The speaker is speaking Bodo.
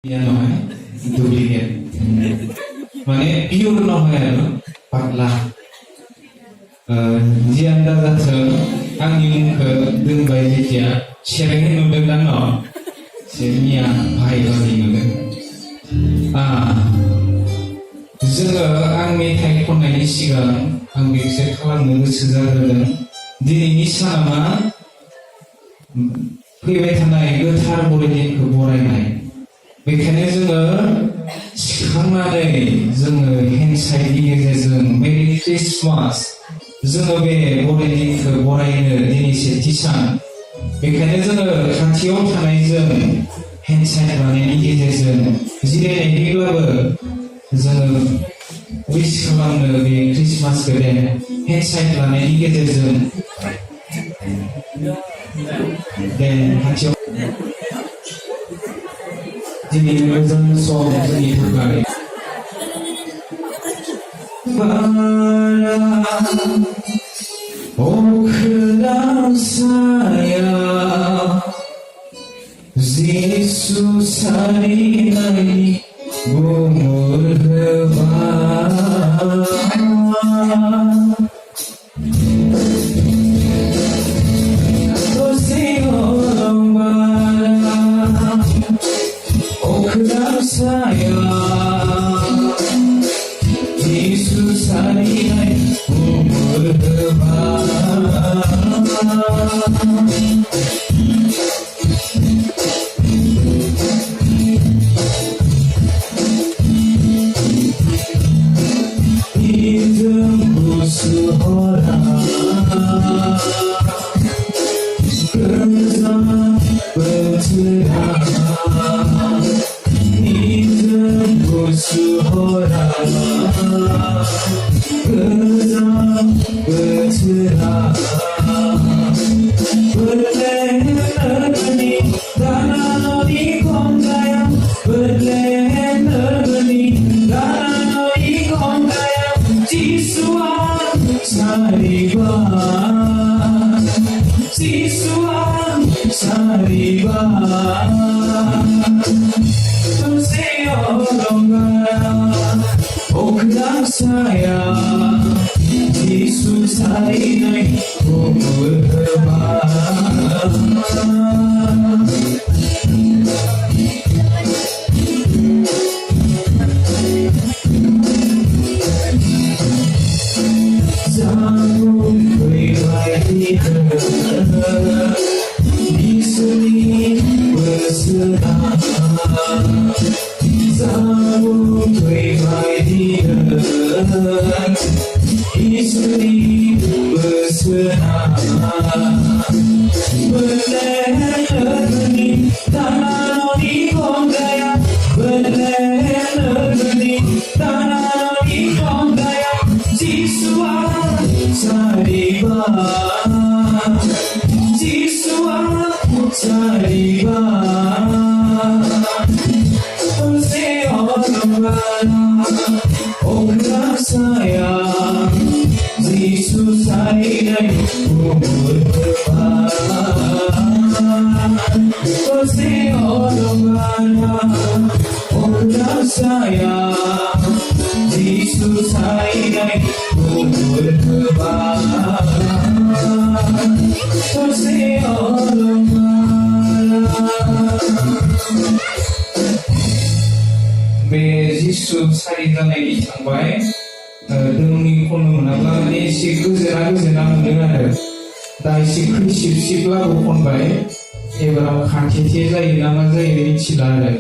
Ya নহয় duplicate माने pure নহয় आरो पातला जि आन्दाजासो आंनि मुंखौ दोनबाय जेथिया सेरेङै नुदों दा न' सेरनिया भाइबानि नुदों जोङो आं मेथाइ खननायनि सिगां आं बेखौ खालामनो गोसो जाग्रोदों दिनैनि साना मा फैबाय थानाय गोथार बर'दिनखौ बरायनाय बेखायनो जोङो सिखांनानै जोङो हेन्डसाइडनि गेजेरजों मेरि क्रिसमास जोङो बे बर'दिनखौ बरायनो दिनै सेथि सान बेखायनो जोङो खाथियाव थानायजों हेन्डसाइड लानायनि गेजेरजों जिरायनायनिब्लाबो जोङो उइस खालामनो बे क्रिसमासखौ दे हेन्डसाइड लानायनि गेजेरजों दे खाथियाव दिनै मोजां सम जोंनि थाखाय Okudam saya Yesus hari ini umur lebar Okudam saya Yesus hari ini umur lebar hidupku seorang bersama bercerah hidupku seorang bersama bercerah berleher benih tanah di kondayang berleher benih tanah di kondayang siswaan sariban siswaan sariban Okudam saya Yesus hari ini umur lebar Sambung pribadi di sini berserah Sambung pribadi istri berserah berleher benih tanah di kondayang berleher benih tanah di kondayang siswaan sariban siswaan sariban Okudam saya Yesus hari ini umur lebar Okudam saya Yesus hari ini umur lebar बे जिसु सारि जानायनि थांबाय दोंनि खननो मोनाब्ला माने एसे गोजोना मोनदों आरो दा एसे खैसिब सिबब्लाबो खनबाय एबाराव खाथेथे जायो ना मा जायो मिथिला आरो